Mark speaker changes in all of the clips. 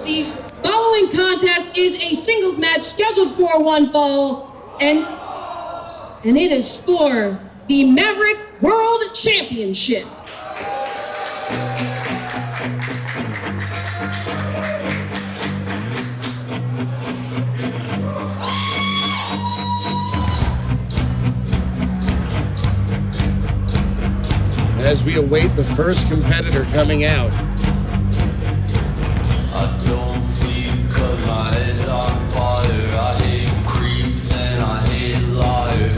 Speaker 1: The following contest is a singles match scheduled for one fall, and it is for the Maverick World Championship.
Speaker 2: As we await the first competitor coming out.
Speaker 3: I don't sleep 'cause my head's on fire. I hate creeps and I hate liars.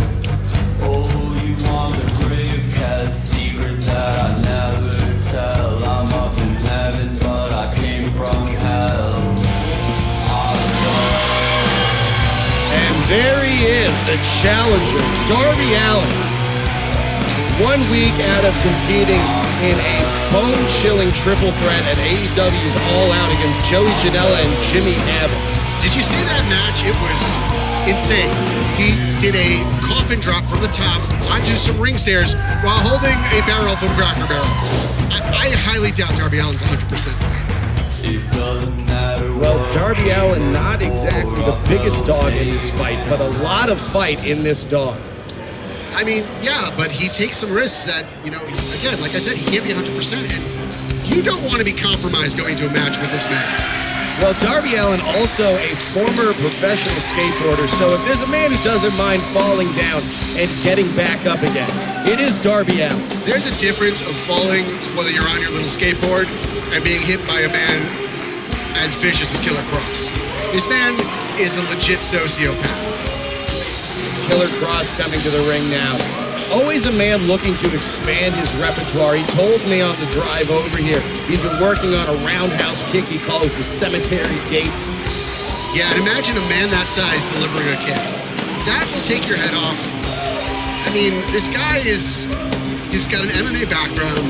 Speaker 3: Oh, you want the grave cat secret that I never tell. I'm up in heaven, but I came from hell.
Speaker 2: And there he is, the challenger, Darby Allin. 1 week out of competing in a bone-chilling triple threat at AEW's All Out against Joey Janela and Jimmy Havoc.
Speaker 4: Did you see that match? It was insane. He did a coffin drop from the top onto some ring stairs while holding a barrel from Cracker Barrel. I highly doubt Darby Allin's 100%.
Speaker 2: Well, Darby Allin, not exactly the biggest dog in this fight, but a lot of fight in this dog.
Speaker 4: I mean, yeah, but he takes some risks that, again, like I said, he can't be 100%, and you don't want to be compromised going to a match with this man.
Speaker 2: Well, Darby Allin, also a former professional skateboarder, so if there's a man who doesn't mind falling down and getting back up again, it is Darby Allin.
Speaker 4: There's a difference of falling, whether you're on your little skateboard, and being hit by a man as vicious as Killer Kross. This man is a legit sociopath.
Speaker 2: Killer Kross coming to the ring now. Always a man looking to expand his repertoire. He told me on the drive over here, he's been working on a roundhouse kick he calls the cemetery gates.
Speaker 4: Yeah, and imagine a man that size delivering a kick. That will take your head off. I mean, this guy he's got an MMA background.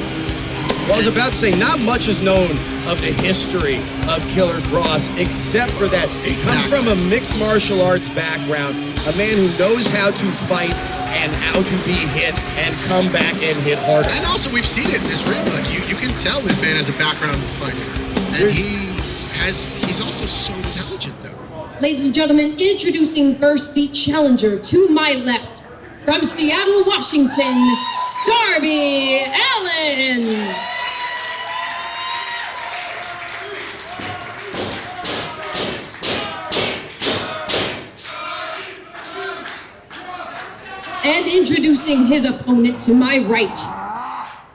Speaker 2: Well, I was about to say, not much is known of the history of Killer Kross, except for that he comes from a mixed martial arts background, a man who knows how to fight and how to be hit and come back and hit harder.
Speaker 4: And also, we've seen it in this ring. Like, you can tell this man has a background fighter. And he's also so intelligent, though.
Speaker 1: Ladies and gentlemen, introducing first the challenger to my left, from Seattle, Washington, Darby Allin. And introducing his opponent to my right,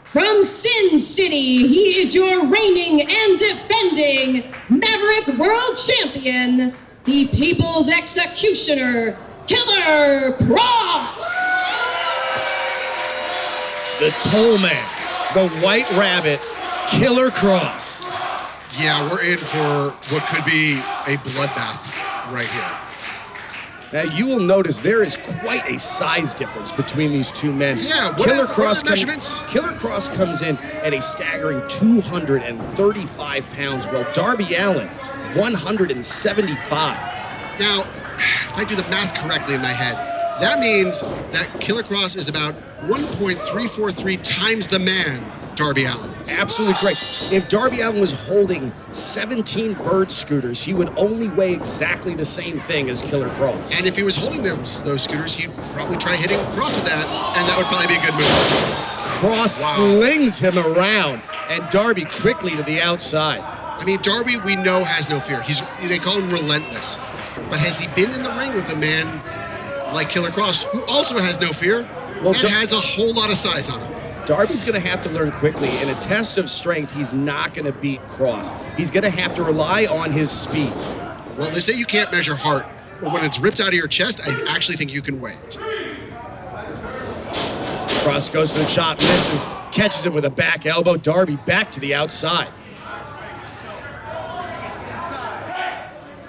Speaker 1: from Sin City, he is your reigning and defending Maverick World Champion, the People's Executioner, Killer Kross.
Speaker 2: The Toll Man, the White Rabbit, Killer Kross.
Speaker 4: Yeah, we're in for what could be a bloodbath right here.
Speaker 2: Now, you will notice there is quite a size difference between these two men.
Speaker 4: Yeah,
Speaker 2: Killer
Speaker 4: Kross
Speaker 2: comes in at a staggering 235 pounds, while Darby Allin, 175.
Speaker 4: Now, if I do the math correctly in my head, that means that Killer Kross is about 1.343 times the man Darby Allin is.
Speaker 2: Absolutely correct. If Darby Allin was holding 17 bird scooters, he would only weigh exactly the same thing as Killer Kross.
Speaker 4: And if he was holding those scooters, he'd probably try hitting Kross with that, and that would probably be a good move.
Speaker 2: Kross slings him around, and Darby quickly to the outside.
Speaker 4: I mean, Darby, we know, has no fear. They call him relentless. But has he been in the ring with a man like Killer Kross, who also has no fear, and has a whole lot of size on him?
Speaker 2: Darby's going to have to learn quickly. In a test of strength, he's not going to beat Kross. He's going to have to rely on his speed.
Speaker 4: Well, they say you can't measure heart, but when it's ripped out of your chest, I actually think you can weigh it.
Speaker 2: Kross goes for the chop, misses, catches him with a back elbow. Darby back to the outside.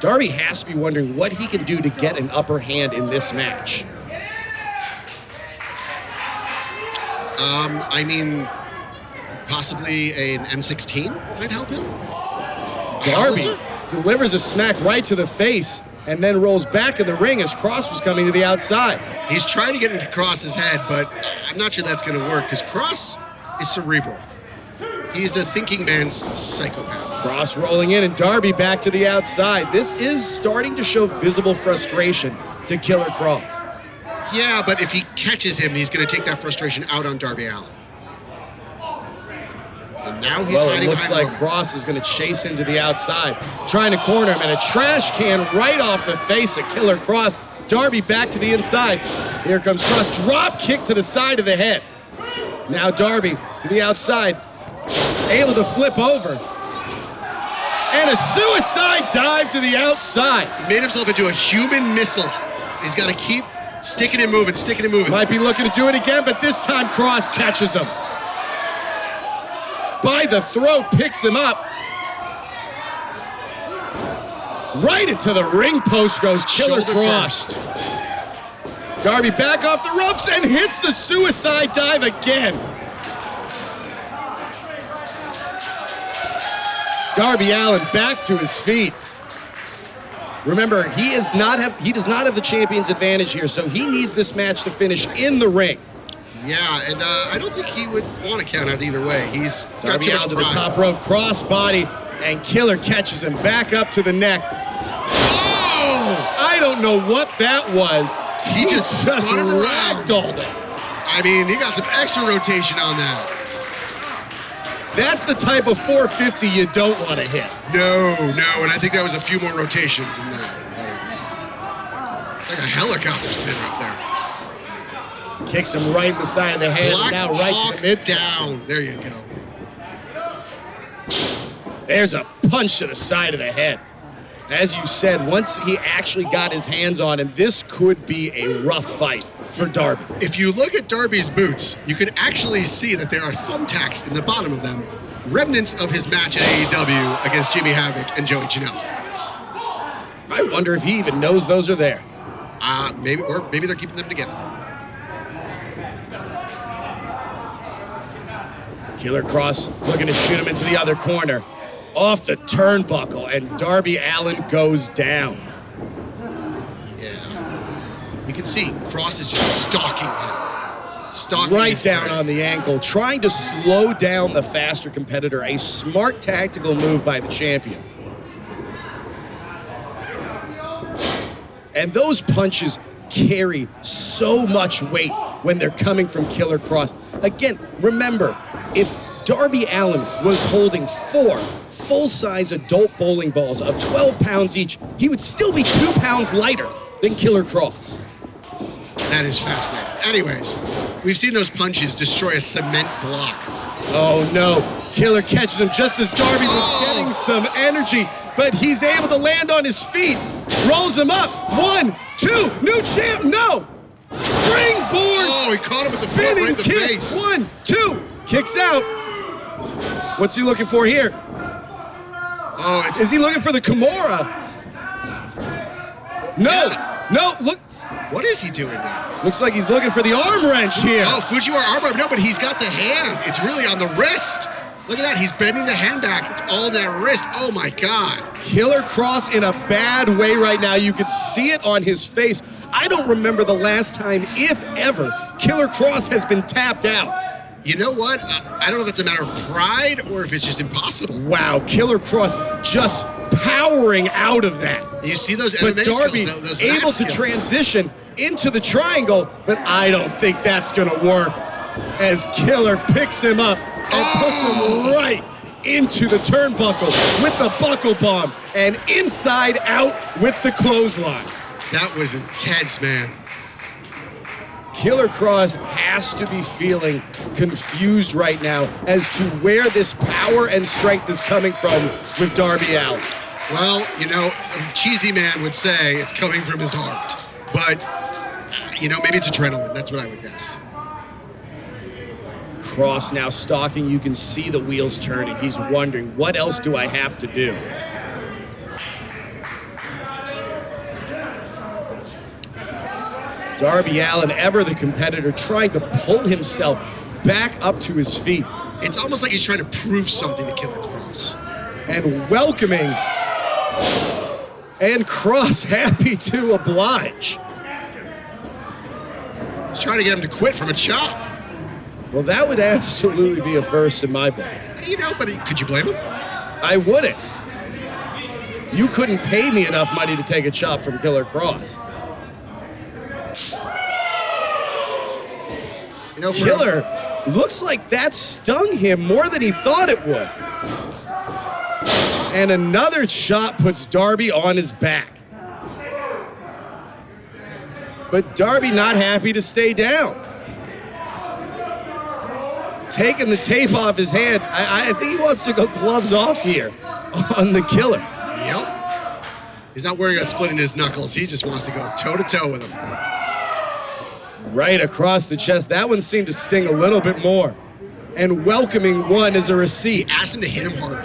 Speaker 2: Darby has to be wondering what he can do to get an upper hand in this match.
Speaker 4: I mean, possibly an M16 might help him.
Speaker 2: Darby delivers a smack right to the face and then rolls back in the ring as Kross was coming to the outside.
Speaker 4: He's trying to get into Kross's head, but I'm not sure that's going to work because Kross is cerebral. He's a thinking man's psychopath.
Speaker 2: Kross rolling in and Darby back to the outside. This is starting to show visible frustration to Killer Kross.
Speaker 4: Yeah, but if he catches him, he's going to take that frustration out on Darby Allin. And now he's
Speaker 2: Well, it
Speaker 4: hiding
Speaker 2: looks
Speaker 4: behind
Speaker 2: like Kross is going to chase him to the outside, trying to corner him, and a trash can right off the face of Killer Kross. Darby back to the inside. Here comes Kross, drop kick to the side of the head. Now Darby to the outside, able to flip over. And a suicide dive to the outside.
Speaker 4: He made himself into a human missile. He's got to keep sticking and moving, sticking and moving.
Speaker 2: Might be looking to do it again, but this time Kross catches him. By the throat, picks him up. Right into the ring post goes Killer
Speaker 4: Shoulder
Speaker 2: Kross. Darby back off the ropes and hits the suicide dive again. Darby Allin back to his feet. Remember, he does not have the champion's advantage here, so he needs this match to finish in the ring.
Speaker 4: Yeah, and I don't think he would want to count out either way. He's got
Speaker 2: Darby
Speaker 4: too much
Speaker 2: Allin to the
Speaker 4: pride.
Speaker 2: top rope, cross body, and Killer catches him back up to the neck. Oh! I don't know what that was.
Speaker 4: He just spun him around.
Speaker 2: ragdolled him.
Speaker 4: I mean, he got some extra rotation on that.
Speaker 2: That's the type of 450 you don't want to hit.
Speaker 4: No, and I think that was a few more rotations than that. It's like a helicopter spin up there.
Speaker 2: Kicks him right in the side of the head,
Speaker 4: Black
Speaker 2: now right
Speaker 4: Hawk
Speaker 2: to the midsection.
Speaker 4: down. There you go.
Speaker 2: There's a punch to the side of the head. As you said, once he actually got his hands on him, this could be a rough fight for Darby.
Speaker 4: If you look at Darby's boots, you can actually see that there are thumbtacks in the bottom of them, remnants of his match at AEW against Jimmy Havoc and Joey Janela.
Speaker 2: I wonder if he even knows those are there.
Speaker 4: Maybe they're keeping them together.
Speaker 2: Killer Kross looking to shoot him into the other corner. Off the turnbuckle, and Darby Allin goes down.
Speaker 4: Yeah. You can see Kross is just stalking him. Stalking
Speaker 2: Right
Speaker 4: his
Speaker 2: down
Speaker 4: prey.
Speaker 2: on the ankle, trying to slow down the faster competitor. A smart tactical move by the champion. And those punches carry so much weight when they're coming from Killer Kross. Again, remember, if Darby Allin was holding 4 full-size adult bowling balls of 12 pounds each, he would still be 2 pounds lighter than Killer Kross.
Speaker 4: That is fascinating. Anyways, we've seen those punches destroy a cement block.
Speaker 2: Oh no, Killer catches him just as Darby was getting some energy, but he's able to land on his feet, rolls him up, 1, 2, new champ, no! Springboard!
Speaker 4: Oh, he caught him with the foot right in the
Speaker 2: kick,
Speaker 4: face.
Speaker 2: 1, 2, kicks out. What's he looking for here?
Speaker 4: Oh,
Speaker 2: Is he looking for the Kimura? No, no, look.
Speaker 4: what is he doing there?
Speaker 2: Looks like he's looking for the arm wrench here.
Speaker 4: Oh, Fujiwara armbar. No, but he's got the hand. It's really on the wrist. Look at that. He's bending the hand back. It's all that wrist. Oh, my God.
Speaker 2: Killer Kross in a bad way right now. You could see it on his face. I don't remember the last time, if ever, Killer Kross has been tapped out.
Speaker 4: You know what? I don't know if it's a matter of pride or if it's just impossible.
Speaker 2: Wow, Killer Kross just powering out of that.
Speaker 4: You see those
Speaker 2: But
Speaker 4: MMA
Speaker 2: Darby
Speaker 4: skills, those
Speaker 2: able
Speaker 4: mat
Speaker 2: to
Speaker 4: skills.
Speaker 2: transition into the triangle, but I don't think that's gonna work. As Killer picks him up and puts him right into the turnbuckle with the buckle bomb and inside out with the clothesline.
Speaker 4: That was intense, man.
Speaker 2: Killer Kross has to be feeling confused right now as to where this power and strength is coming from with Darby Allin.
Speaker 4: Well, you know, a cheesy man would say it's coming from his heart. But, you know, maybe it's adrenaline. That's what I would guess.
Speaker 2: Kross now stalking. You can see the wheels turning. He's wondering, what else do I have to do? Darby Allin, ever the competitor, trying to pull himself back up to his feet
Speaker 4: It's almost like he's trying to prove something to Killer Kross.
Speaker 2: and welcoming. And Kross happy to oblige.
Speaker 4: He's trying to get him to quit from a chop.
Speaker 2: Well, that would absolutely be a first in my book.
Speaker 4: You know, but could you blame him?
Speaker 2: I wouldn't. You couldn't pay me enough money to take a chop from Killer Kross.
Speaker 4: You know,
Speaker 2: Killer looks like that stung him more than he thought it would. And another chop puts Darby on his back. But Darby not happy to stay down. Taking the tape off his hand. I think he wants to go gloves off here on the Killer.
Speaker 4: Yep. He's not worried about splitting his knuckles. He just wants to go toe-to-toe with him.
Speaker 2: Right across the chest. That one seemed to sting a little bit more. And welcoming one as a receipt.
Speaker 4: Asked him to hit him harder.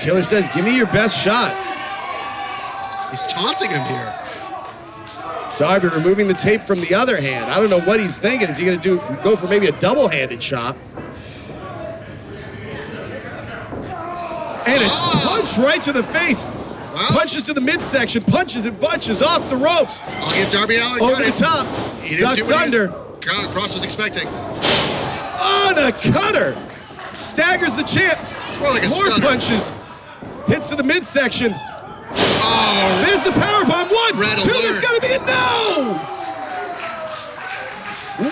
Speaker 2: Killer says, give me your best shot.
Speaker 4: He's taunting him here.
Speaker 2: Darby removing the tape from the other hand. I don't know what he's thinking. Is he going to go for maybe a double-handed chop? And a punch right to the face.
Speaker 4: Wow.
Speaker 2: Punches to the midsection. Punches and bunches off the ropes.
Speaker 4: I'll give Darby Allin
Speaker 2: Over
Speaker 4: credit.
Speaker 2: the top.
Speaker 4: He didn't
Speaker 2: Ducks
Speaker 4: do what
Speaker 2: under.
Speaker 4: Kross was expecting.
Speaker 2: On a cutter. Staggers the champ.
Speaker 4: It's more like a
Speaker 2: More
Speaker 4: stunner.
Speaker 2: punches. Hits to the midsection.
Speaker 4: Oh,
Speaker 2: There's the powerbomb. One,
Speaker 4: Red
Speaker 2: two,
Speaker 4: alert.
Speaker 2: that's got to be it. No!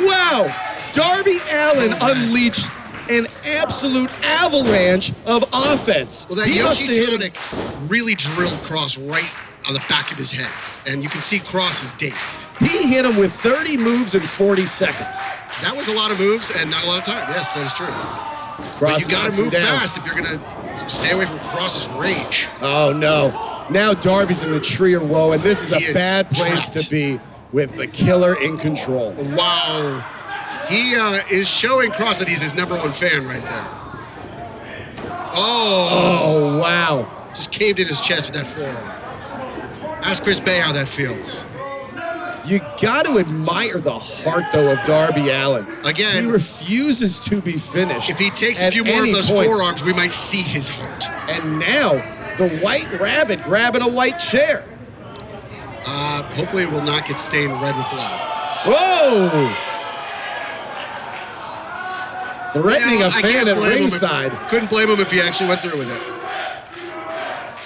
Speaker 2: Wow. Darby Allin unleashed an absolute avalanche of offense.
Speaker 4: well, that
Speaker 2: He must
Speaker 4: Yoshi
Speaker 2: have hit him.
Speaker 4: tonic really drilled Kross right on the back of his head. And you can see Kross is dazed.
Speaker 2: He hit him with 30 moves in 40 seconds.
Speaker 4: That was a lot of moves and not a lot of time. Yes, that is true.
Speaker 2: Kross
Speaker 4: But you got
Speaker 2: knocks
Speaker 4: to
Speaker 2: him
Speaker 4: move
Speaker 2: down.
Speaker 4: fast if you're going to stay away from Kross's rage.
Speaker 2: Oh, no. Now Darby's in the tree of woe, and this is
Speaker 4: He
Speaker 2: a
Speaker 4: is
Speaker 2: bad place
Speaker 4: trapped.
Speaker 2: to be with the Killer in control.
Speaker 4: Wow. He is showing Kross that he's his #1 fan right there.
Speaker 2: Oh, wow.
Speaker 4: Just caved in his chest with that forearm. Ask Chris Bay how that feels.
Speaker 2: You got to admire the heart, though, of Darby Allin.
Speaker 4: Again,
Speaker 2: he refuses to be finished.
Speaker 4: If he takes a
Speaker 2: at
Speaker 4: few more of
Speaker 2: any
Speaker 4: those
Speaker 2: point.
Speaker 4: forearms, we might see his heart.
Speaker 2: And now, the White Rabbit grabbing a white chair.
Speaker 4: Hopefully it will not get stained red with blood.
Speaker 2: Whoa! Threatening
Speaker 4: You know,
Speaker 2: a
Speaker 4: I
Speaker 2: fan
Speaker 4: can't
Speaker 2: at
Speaker 4: blame him
Speaker 2: ringside.
Speaker 4: Couldn't blame him if he actually went through with it.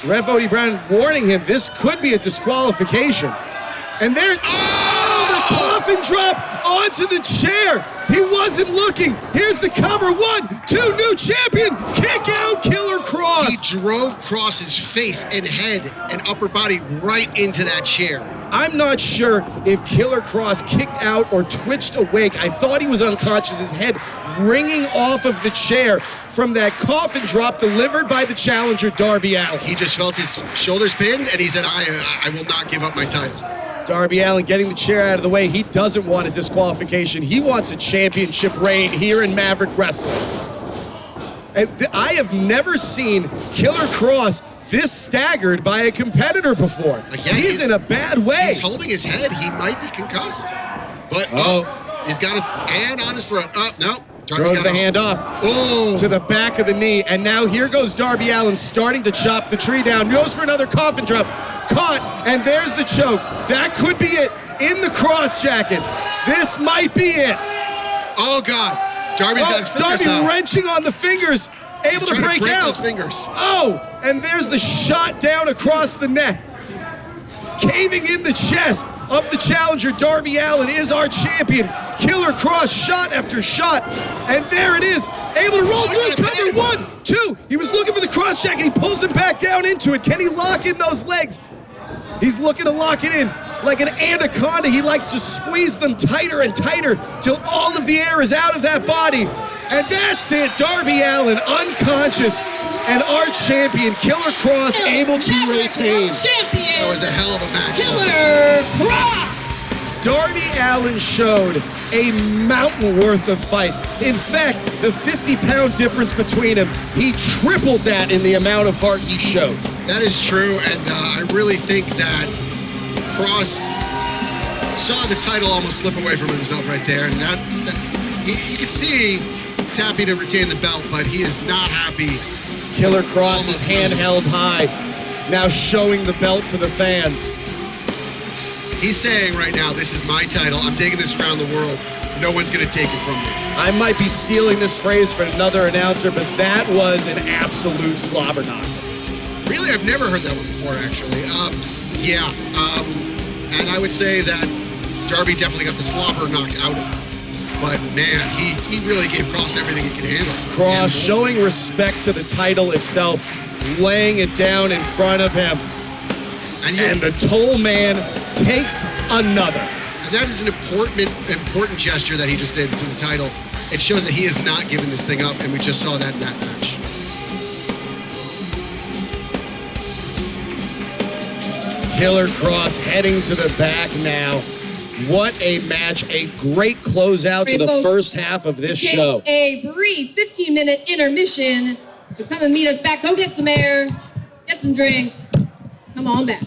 Speaker 2: Ref Odie Brown warning him this could be a disqualification. And there, the coffin drop onto the chair. He wasn't looking. Here's the cover. 1, 2, new champion. Kick out Killer Kross.
Speaker 4: He drove Kross's face and head and upper body right into that chair.
Speaker 2: I'm not sure if Killer Kross kicked out or twitched awake. I thought he was unconscious, his head ringing off of the chair from that coffin drop delivered by the challenger, Darby Allin.
Speaker 4: He just felt his shoulders pinned, and he said, I will not give up my title.
Speaker 2: Darby Allin getting the chair out of the way. He doesn't want a disqualification. He wants a championship reign here in Maverick Wrestling. And I have never seen Killer Kross this staggered by a competitor before.
Speaker 4: Again,
Speaker 2: he's in a bad way.
Speaker 4: He's holding his head. He might be concussed. But, he's got his hand on his throat. Oh, no. Darby's
Speaker 2: Throws
Speaker 4: got
Speaker 2: the
Speaker 4: it.
Speaker 2: hand off to the back of the knee. And now here goes Darby Allin starting to chop the tree down. Goes for another coffin drop. Caught, and there's the choke. That could be it in the Kross jacket. This might be it.
Speaker 4: Oh, God. Darby's got his fingers
Speaker 2: Darby
Speaker 4: now.
Speaker 2: wrenching on the fingers. Able
Speaker 4: He's
Speaker 2: to
Speaker 4: trying
Speaker 2: break
Speaker 4: break
Speaker 2: out.
Speaker 4: those fingers.
Speaker 2: Oh, and there's the shot down across the neck. Caving in the chest of the challenger, Darby Allin is our champion. Killer Kross shot after shot. And there it is. Able to roll through. Cover 1, 2. He was looking for the Kross jacket. He pulls him back down into it. Can he lock in those legs? He's looking to lock it in. Like an anaconda, he likes to squeeze them tighter and tighter till all of the air is out of that body. And that's it. Darby Allin unconscious. And our champion, Killer Kross, able to
Speaker 1: Maverick
Speaker 2: retain.
Speaker 1: World Champion.
Speaker 4: That was a hell of a match.
Speaker 1: Killer Kross.
Speaker 2: Darby Allin showed a mountain worth of fight. In fact, the 50-pound difference between him, he tripled that in the amount of heart he showed.
Speaker 4: That is true, and I really think that Kross saw the title almost slip away from himself right there, and you can see he's happy to retain the belt, but he is not happy.
Speaker 2: Killer Kross is
Speaker 4: Almost
Speaker 2: hand held high, now showing the belt to the fans.
Speaker 4: He's saying right now, this is my title. I'm taking this around the world. No one's going to take it from me.
Speaker 2: I might be stealing this phrase from another announcer, but that was an absolute slobber knocker.
Speaker 4: Really? I've never heard that one before, actually. And I would say that Darby definitely got the slobber knocked out of him. But, man, he really gave Kross everything he could handle.
Speaker 2: Kross showing respect to the title itself, laying it down in front of him. And the Toll Man takes another.
Speaker 4: And that is an important gesture that he just did to the title. It shows that he is not giving this thing up, and we just saw that in that match.
Speaker 2: Killer Kross heading to the back now. What a match. A great closeout to the first half of this show.
Speaker 1: A brief 15-minute intermission. So come and meet us back. Go get some air, get some drinks. Come on back.